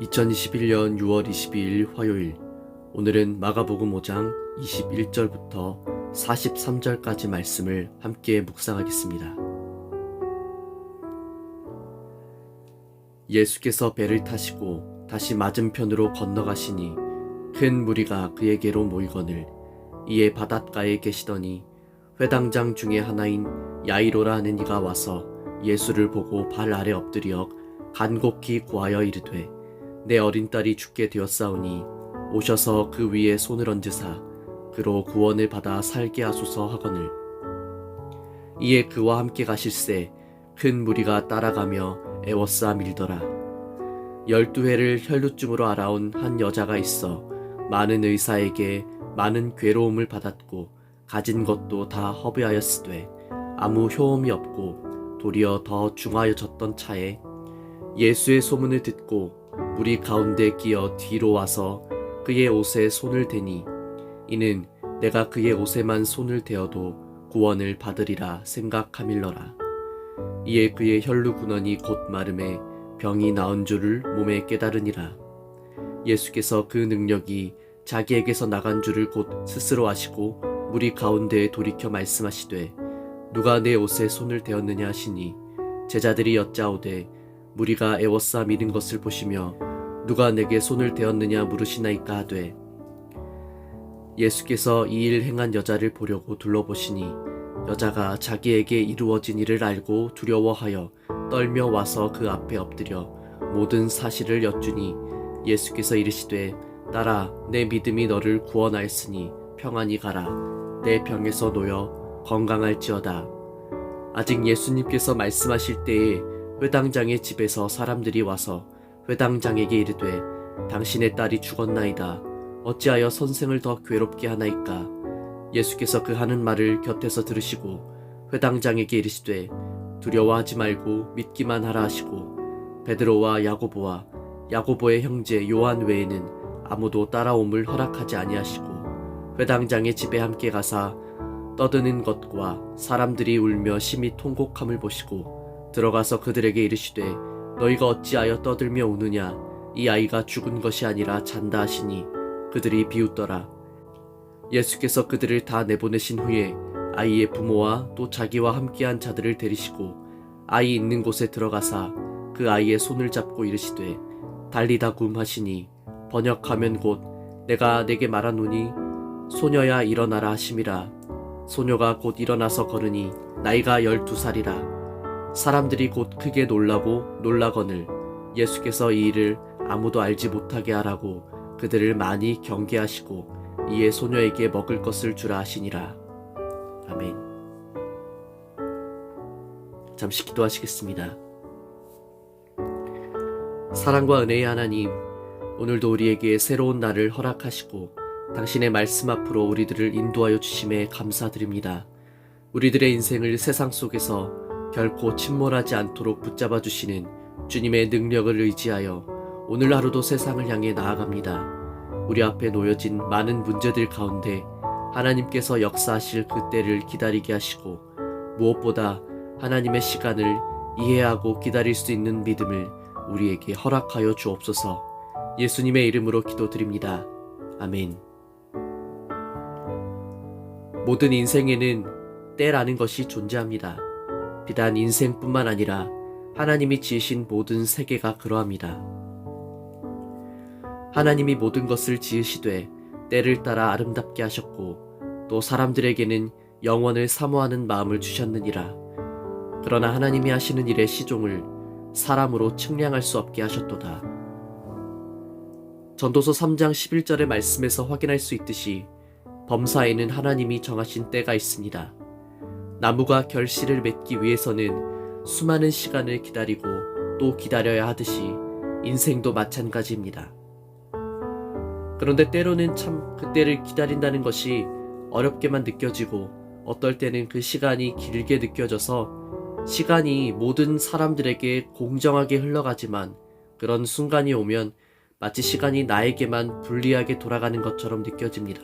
2021년 6월 22일 화요일. 오늘은 마가복음 5장 21절부터 43절까지 말씀을 함께 묵상하겠습니다. 예수께서 배를 타시고 다시 맞은편으로 건너가시니 큰 무리가 그에게로 모이거늘 이에 바닷가에 계시더니 회당장 중에 하나인 야이로라 하는 이가 와서 예수를 보고 발 아래 엎드려 간곡히 고하여 이르되 내 어린 딸이 죽게 되었사오니 오셔서 그 위에 손을 얹으사 그로 구원을 받아 살게 하소서 하거늘. 이에 그와 함께 가실새 큰 무리가 따라가며 애워싸 밀더라. 12해를 혈루증으로 알아온 한 여자가 있어 많은 의사에게 많은 괴로움을 받았고 가진 것도 다 허비하였으되 아무 효험이 없고 도리어 더 중하여졌던 차에 예수의 소문을 듣고 무리 가운데 끼어 뒤로 와서 그의 옷에 손을 대니 이는 내가 그의 옷에만 손을 대어도 구원을 받으리라 생각함일러라. 이에 그의 혈루 군원이 곧 마름에 병이 나은 줄을 몸에 깨달으니라. 예수께서 그 능력이 자기에게서 나간 줄을 곧 스스로 아시고 무리 가운데에 돌이켜 말씀하시되 누가 내 옷에 손을 대었느냐 하시니 제자들이 여짜오되 무리가 애워싸 미는 것을 보시며 누가 내게 손을 대었느냐 물으시나이까 하되 예수께서 이 일 행한 여자를 보려고 둘러보시니 여자가 자기에게 이루어진 일을 알고 두려워하여 떨며 와서 그 앞에 엎드려 모든 사실을 여쭈니 예수께서 이르시되 딸아 내 믿음이 너를 구원하였으니 평안히 가라. 내 병에서 놓여 건강할지어다. 아직 예수님께서 말씀하실 때에 회당장의 집에서 사람들이 와서 회당장에게 이르되 당신의 딸이 죽었나이다. 어찌하여 선생을 더 괴롭게 하나이까. 예수께서 그 하는 말을 곁에서 들으시고 회당장에게 이르시되 두려워하지 말고 믿기만 하라 하시고 베드로와 야고보와 야고보의 형제 요한 외에는 아무도 따라옴을 허락하지 아니하시고 회당장의 집에 함께 가사 떠드는 것과 사람들이 울며 심히 통곡함을 보시고 들어가서 그들에게 이르시되 너희가 어찌하여 떠들며 우느냐. 이 아이가 죽은 것이 아니라 잔다 하시니 그들이 비웃더라. 예수께서 그들을 다 내보내신 후에 아이의 부모와 또 자기와 함께한 자들을 데리시고 아이 있는 곳에 들어가사 그 아이의 손을 잡고 이르시되 달리다 굼 하시니 번역하면 곧 내가 내게 말하노니 소녀야 일어나라 하심이라. 소녀가 곧 일어나서 걸으니 나이가 12살이라. 사람들이 곧 크게 놀라거늘 예수께서 이 일을 아무도 알지 못하게 하라고 그들을 많이 경계하시고 이에 소녀에게 먹을 것을 주라 하시니라. 아멘. 잠시 기도하시겠습니다. 사랑과 은혜의 하나님, 오늘도 우리에게 새로운 날을 허락하시고 당신의 말씀 앞으로 우리들을 인도하여 주심에 감사드립니다. 우리들의 인생을 세상 속에서 결코 침몰하지 않도록 붙잡아 주시는 주님의 능력을 의지하여 오늘 하루도 세상을 향해 나아갑니다. 우리 앞에 놓여진 많은 문제들 가운데 하나님께서 역사하실 그 때를 기다리게 하시고 무엇보다 하나님의 시간을 이해하고 기다릴 수 있는 믿음을 우리에게 허락하여 주옵소서. 예수님의 이름으로 기도드립니다. 아멘. 모든 인생에는 때라는 것이 존재합니다. 비단 인생뿐만 아니라 하나님이 지으신 모든 세계가 그러합니다. 하나님이 모든 것을 지으시되 때를 따라 아름답게 하셨고 또 사람들에게는 영원을 사모하는 마음을 주셨느니라. 그러나 하나님이 하시는 일의 시종을 사람으로 측량할 수 없게 하셨도다. 전도서 3장 11절의 말씀에서 확인할 수 있듯이 범사에는 하나님이 정하신 때가 있습니다. 나무가 결실을 맺기 위해서는 수많은 시간을 기다리고 또 기다려야 하듯이 인생도 마찬가지입니다. 그런데 때로는 참 그때를 기다린다는 것이 어렵게만 느껴지고 어떨 때는 그 시간이 길게 느껴져서 시간이 모든 사람들에게 공정하게 흘러가지만 그런 순간이 오면 마치 시간이 나에게만 불리하게 돌아가는 것처럼 느껴집니다.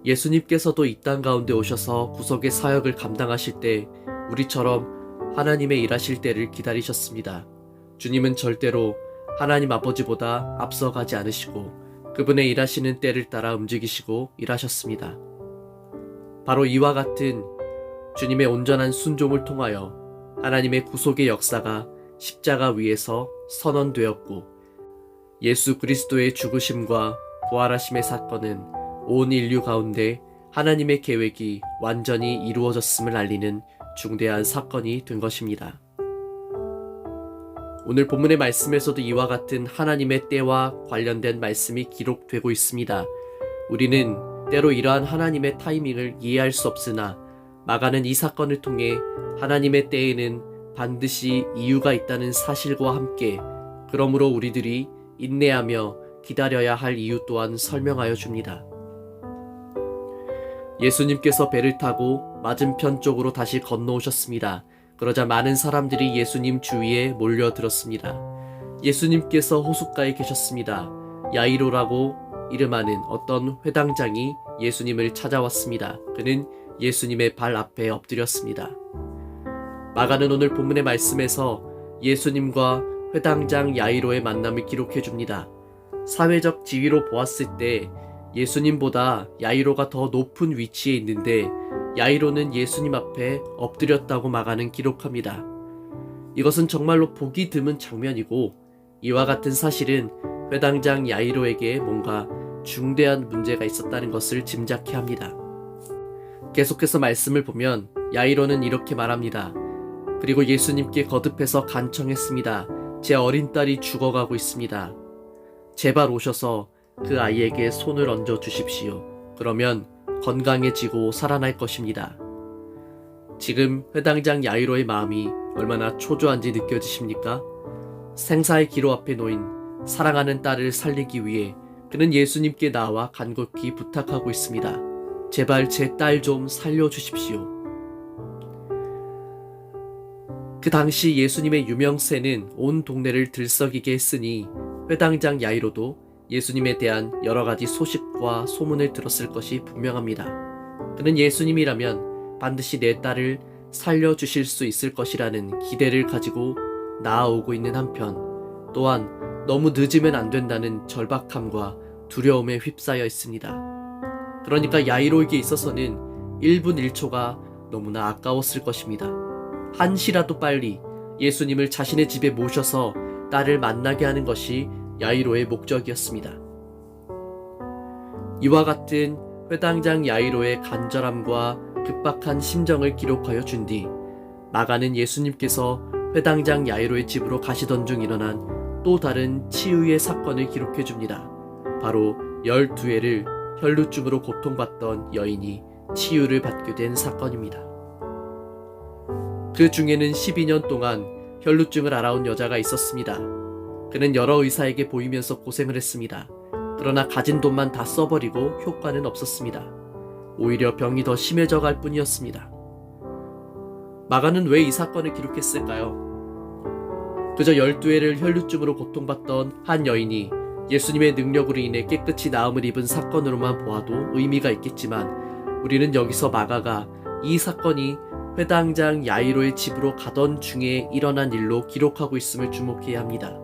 예수님께서도 이 땅 가운데 오셔서 구속의 사역을 감당하실 때 우리처럼 하나님의 일하실 때를 기다리셨습니다. 주님은 절대로 하나님 아버지보다 앞서가지 않으시고 그분의 일하시는 때를 따라 움직이시고 일하셨습니다. 바로 이와 같은 주님의 온전한 순종을 통하여 하나님의 구속의 역사가 십자가 위에서 선언되었고 예수 그리스도의 죽으심과 부활하심의 사건은 온 인류 가운데 하나님의 계획이 완전히 이루어졌음을 알리는 중대한 사건이 된 것입니다. 오늘 본문의 말씀에서도 이와 같은 하나님의 때와 관련된 말씀이 기록되고 있습니다. 우리는 때로 이러한 하나님의 타이밍을 이해할 수 없으나 마가는 이 사건을 통해 하나님의 때에는 반드시 이유가 있다는 사실과 함께 그러므로 우리들이 인내하며 기다려야 할 이유 또한 설명하여 줍니다. 예수님께서 배를 타고 맞은편 쪽으로 다시 건너오셨습니다. 그러자 많은 사람들이 예수님 주위에 몰려들었습니다. 예수님께서 호숫가에 계셨습니다. 야이로라고 이름하는 어떤 회당장이 예수님을 찾아왔습니다. 그는 예수님의 발 앞에 엎드렸습니다. 마가는 오늘 본문의 말씀에서 예수님과 회당장 야이로의 만남을 기록해 줍니다. 사회적 지위로 보았을 때 예수님보다 야이로가 더 높은 위치에 있는데 야이로는 예수님 앞에 엎드렸다고 마가는 기록합니다. 이것은 정말로 보기 드문 장면이고 이와 같은 사실은 회당장 야이로에게 뭔가 중대한 문제가 있었다는 것을 짐작케 합니다. 계속해서 말씀을 보면 야이로는 이렇게 말합니다. 그리고 예수님께 거듭해서 간청했습니다. 제 어린 딸이 죽어가고 있습니다. 제발 오셔서 그 아이에게 손을 얹어 주십시오. 그러면 건강해지고 살아날 것입니다. 지금 회당장 야이로의 마음이 얼마나 초조한지 느껴지십니까? 생사의 기로 앞에 놓인 사랑하는 딸을 살리기 위해 그는 예수님께 나와 간곡히 부탁하고 있습니다. 제발 제 딸 좀 살려주십시오. 그 당시 예수님의 유명세는 온 동네를 들썩이게 했으니 회당장 야이로도 예수님에 대한 여러 가지 소식과 소문을 들었을 것이 분명합니다. 그는 예수님이라면 반드시 내 딸을 살려주실 수 있을 것이라는 기대를 가지고 나아오고 있는 한편 또한 너무 늦으면 안 된다는 절박함과 두려움에 휩싸여 있습니다. 그러니까 야이로에게 있어서는 1분 1초가 너무나 아까웠을 것입니다. 한시라도 빨리 예수님을 자신의 집에 모셔서 딸을 만나게 하는 것이 야이로의 목적이었습니다. 이와 같은 회당장 야이로의 간절함과 급박한 심정을 기록하여 준 뒤 마가는 예수님께서 회당장 야이로의 집으로 가시던 중 일어난 또 다른 치유의 사건을 기록해 줍니다. 바로 12회를 혈루증으로 고통받던 여인이 치유를 받게 된 사건입니다. 그 중에는 12년 동안 혈루증을 앓아온 여자가 있었습니다. 그는 여러 의사에게 보이면서 고생을 했습니다. 그러나 가진 돈만 다 써버리고 효과는 없었습니다. 오히려 병이 더 심해져 갈 뿐이었습니다. 마가는 왜 이 사건을 기록했을까요? 그저 12회를 혈루증으로 고통받던 한 여인이 예수님의 능력으로 인해 깨끗이 나음을 입은 사건으로만 보아도 의미가 있겠지만 우리는 여기서 마가가 이 사건이 회당장 야이로의 집으로 가던 중에 일어난 일로 기록하고 있음을 주목해야 합니다.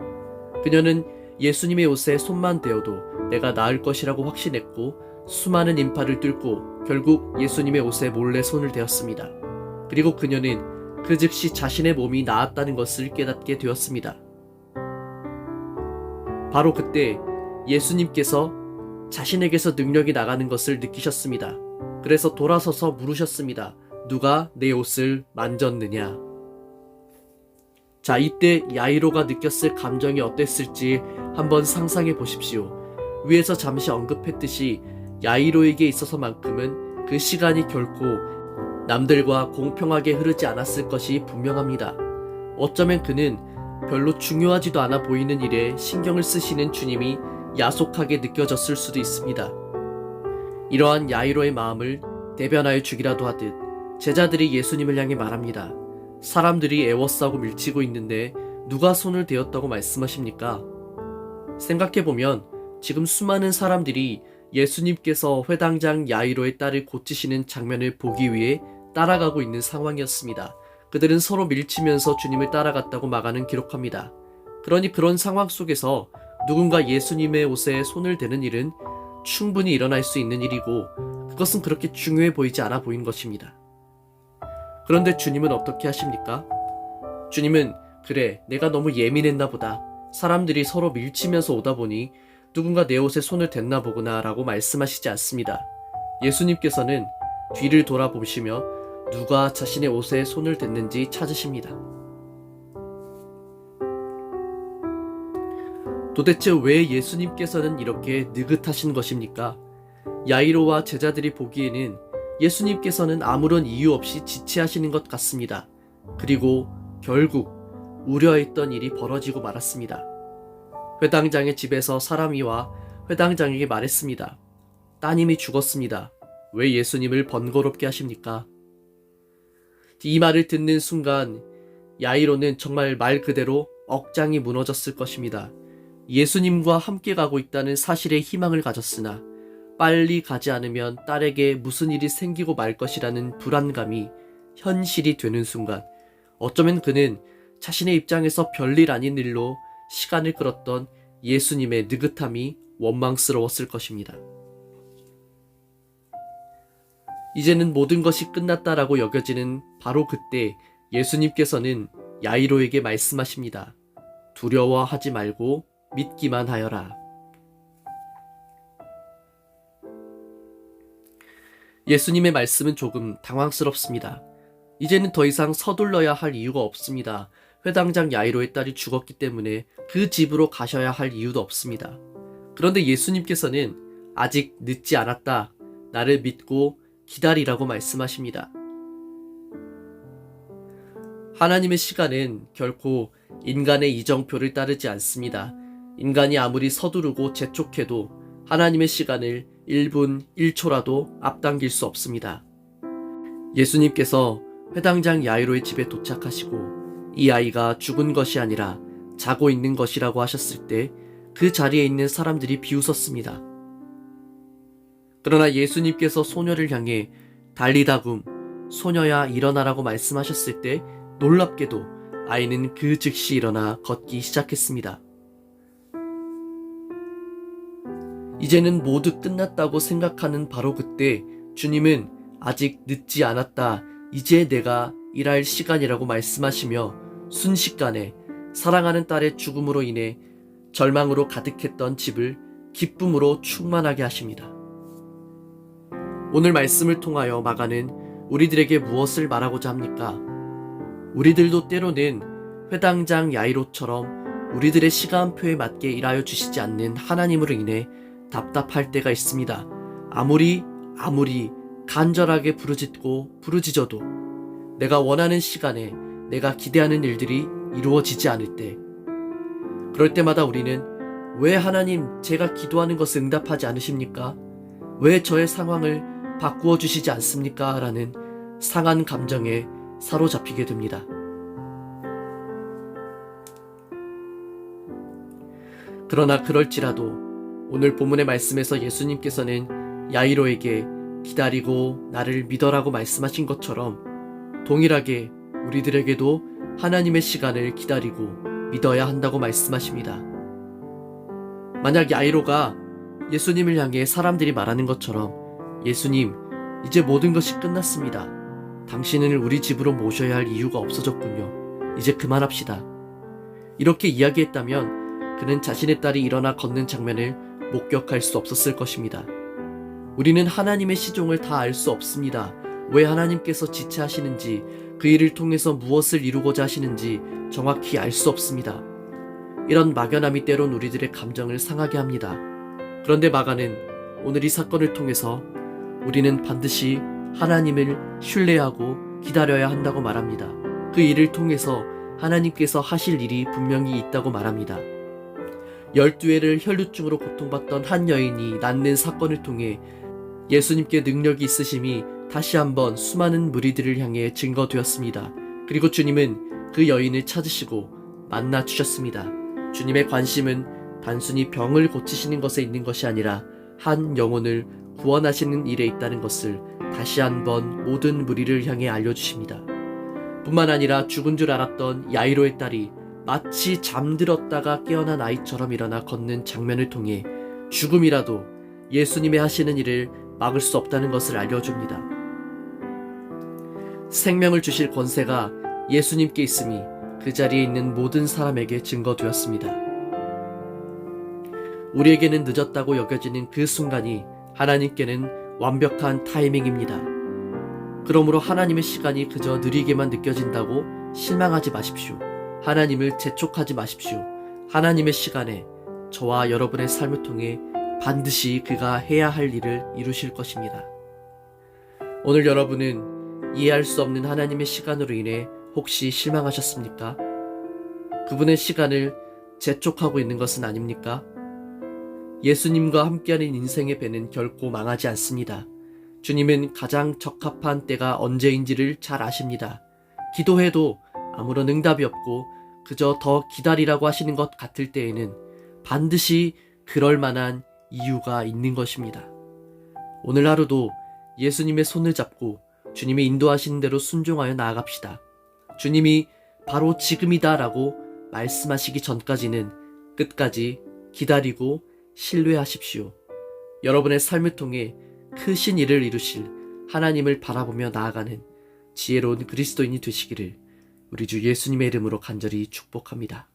그녀는 예수님의 옷에 손만 대어도 내가 나을 것이라고 확신했고 수많은 인파를 뚫고 결국 예수님의 옷에 몰래 손을 대었습니다. 그리고 그녀는 그 즉시 자신의 몸이 나았다는 것을 깨닫게 되었습니다. 바로 그때 예수님께서 자신에게서 능력이 나가는 것을 느끼셨습니다. 그래서 돌아서서 물으셨습니다. 누가 내 옷을 만졌느냐? 자, 이때 야이로가 느꼈을 감정이 어땠을지 한번 상상해 보십시오. 위에서 잠시 언급했듯이 야이로에게 있어서만큼은 그 시간이 결코 남들과 공평하게 흐르지 않았을 것이 분명합니다. 어쩌면 그는 별로 중요하지도 않아 보이는 일에 신경을 쓰시는 주님이 야속하게 느껴졌을 수도 있습니다. 이러한 야이로의 마음을 대변하여 주기라도 하듯 제자들이 예수님을 향해 말합니다. 사람들이 애워싸고 밀치고 있는데 누가 손을 대었다고 말씀하십니까? 생각해보면 지금 수많은 사람들이 예수님께서 회당장 야이로의 딸을 고치시는 장면을 보기 위해 따라가고 있는 상황이었습니다. 그들은 서로 밀치면서 주님을 따라갔다고 마가는 기록합니다. 그러니 그런 상황 속에서 누군가 예수님의 옷에 손을 대는 일은 충분히 일어날 수 있는 일이고 그것은 그렇게 중요해 보이지 않아 보인 것입니다. 그런데 주님은 어떻게 하십니까? 주님은 그래, 내가 너무 예민했나 보다. 사람들이 서로 밀치면서 오다 보니 누군가 내 옷에 손을 댔나 보구나 라고 말씀하시지 않습니다. 예수님께서는 뒤를 돌아보시며 누가 자신의 옷에 손을 댔는지 찾으십니다. 도대체 왜 예수님께서는 이렇게 느긋하신 것입니까? 야이로와 제자들이 보기에는 예수님께서는 아무런 이유 없이 지체하시는 것 같습니다. 그리고 결국 우려했던 일이 벌어지고 말았습니다. 회당장의 집에서 사람이 와 회당장에게 말했습니다. 따님이 죽었습니다. 왜 예수님을 번거롭게 하십니까? 이 말을 듣는 순간 야이로는 정말 말 그대로 억장이 무너졌을 것입니다. 예수님과 함께 가고 있다는 사실에 희망을 가졌으나 빨리 가지 않으면 딸에게 무슨 일이 생기고 말 것이라는 불안감이 현실이 되는 순간 어쩌면 그는 자신의 입장에서 별일 아닌 일로 시간을 끌었던 예수님의 느긋함이 원망스러웠을 것입니다. 이제는 모든 것이 끝났다라고 여겨지는 바로 그때 예수님께서는 야이로에게 말씀하십니다. 두려워하지 말고 믿기만 하여라. 예수님의 말씀은 조금 당황스럽습니다. 이제는 더 이상 서둘러야 할 이유가 없습니다. 회당장 야이로의 딸이 죽었기 때문에 그 집으로 가셔야 할 이유도 없습니다. 그런데 예수님께서는 아직 늦지 않았다. 나를 믿고 기다리라고 말씀하십니다. 하나님의 시간은 결코 인간의 이정표를 따르지 않습니다. 인간이 아무리 서두르고 재촉해도 하나님의 시간을 1분 1초라도 앞당길 수 없습니다. 예수님께서 회당장 야이로의 집에 도착하시고 이 아이가 죽은 것이 아니라 자고 있는 것이라고 하셨을 때 그 자리에 있는 사람들이 비웃었습니다. 그러나 예수님께서 소녀를 향해 달리다굼 소녀야 일어나라고 말씀하셨을 때 놀랍게도 아이는 그 즉시 일어나 걷기 시작했습니다. 이제는 모두 끝났다고 생각하는 바로 그때 주님은 아직 늦지 않았다. 이제 내가 일할 시간이라고 말씀하시며 순식간에 사랑하는 딸의 죽음으로 인해 절망으로 가득했던 집을 기쁨으로 충만하게 하십니다. 오늘 말씀을 통하여 마가는 우리들에게 무엇을 말하고자 합니까? 우리들도 때로는 회당장 야이로처럼 우리들의 시간표에 맞게 일하여 주시지 않는 하나님으로 인해 답답할 때가 있습니다. 아무리 간절하게 부르짖어도 내가 원하는 시간에 내가 기대하는 일들이 이루어지지 않을 때, 그럴 때마다 우리는 왜 하나님 제가 기도하는 것을 응답하지 않으십니까? 왜 저의 상황을 바꾸어 주시지 않습니까? 라는 상한 감정에 사로잡히게 됩니다. 그러나 그럴지라도 오늘 본문의 말씀에서 예수님께서는 야이로에게 기다리고 나를 믿어라고 말씀하신 것처럼 동일하게 우리들에게도 하나님의 시간을 기다리고 믿어야 한다고 말씀하십니다. 만약 야이로가 예수님을 향해 사람들이 말하는 것처럼 예수님, 이제 모든 것이 끝났습니다. 당신을 우리 집으로 모셔야 할 이유가 없어졌군요. 이제 그만합시다. 이렇게 이야기했다면 그는 자신의 딸이 일어나 걷는 장면을 목격할 수 없었을 것입니다. 우리는 하나님의 시종을 다 알 수 없습니다. 왜 하나님께서 지체하시는지, 그 일을 통해서 무엇을 이루고자 하시는지 정확히 알 수 없습니다. 이런 막연함이 때론 우리들의 감정을 상하게 합니다. 그런데 마가는 오늘 이 사건을 통해서 우리는 반드시 하나님을 신뢰하고 기다려야 한다고 말합니다. 그 일을 통해서 하나님께서 하실 일이 분명히 있다고 말합니다. 12회를 혈루증으로 고통받던 한 여인이 낫는 사건을 통해 예수님께 능력이 있으심이 다시 한번 수많은 무리들을 향해 증거되었습니다. 그리고 주님은 그 여인을 찾으시고 만나 주셨습니다. 주님의 관심은 단순히 병을 고치시는 것에 있는 것이 아니라 한 영혼을 구원하시는 일에 있다는 것을 다시 한번 모든 무리를 향해 알려주십니다. 뿐만 아니라 죽은 줄 알았던 야이로의 딸이 마치 잠들었다가 깨어난 아이처럼 일어나 걷는 장면을 통해 죽음이라도 예수님의 하시는 일을 막을 수 없다는 것을 알려줍니다. 생명을 주실 권세가 예수님께 있음이 그 자리에 있는 모든 사람에게 증거되었습니다. 우리에게는 늦었다고 여겨지는 그 순간이 하나님께는 완벽한 타이밍입니다. 그러므로 하나님의 시간이 그저 느리게만 느껴진다고 실망하지 마십시오. 하나님을 재촉하지 마십시오. 하나님의 시간에 저와 여러분의 삶을 통해 반드시 그가 해야 할 일을 이루실 것입니다. 오늘 여러분은 이해할 수 없는 하나님의 시간으로 인해 혹시 실망하셨습니까? 그분의 시간을 재촉하고 있는 것은 아닙니까? 예수님과 함께하는 인생의 배는 결코 망하지 않습니다. 주님은 가장 적합한 때가 언제인지를 잘 아십니다. 기도해도 아무런 응답이 없고 그저 더 기다리라고 하시는 것 같을 때에는 반드시 그럴 만한 이유가 있는 것입니다. 오늘 하루도 예수님의 손을 잡고 주님이 인도하시는 대로 순종하여 나아갑시다. 주님이 바로 지금이다 라고 말씀하시기 전까지는 끝까지 기다리고 신뢰하십시오. 여러분의 삶을 통해 크신 일을 이루실 하나님을 바라보며 나아가는 지혜로운 그리스도인이 되시기를 우리 주 예수님의 이름으로 간절히 축복합니다.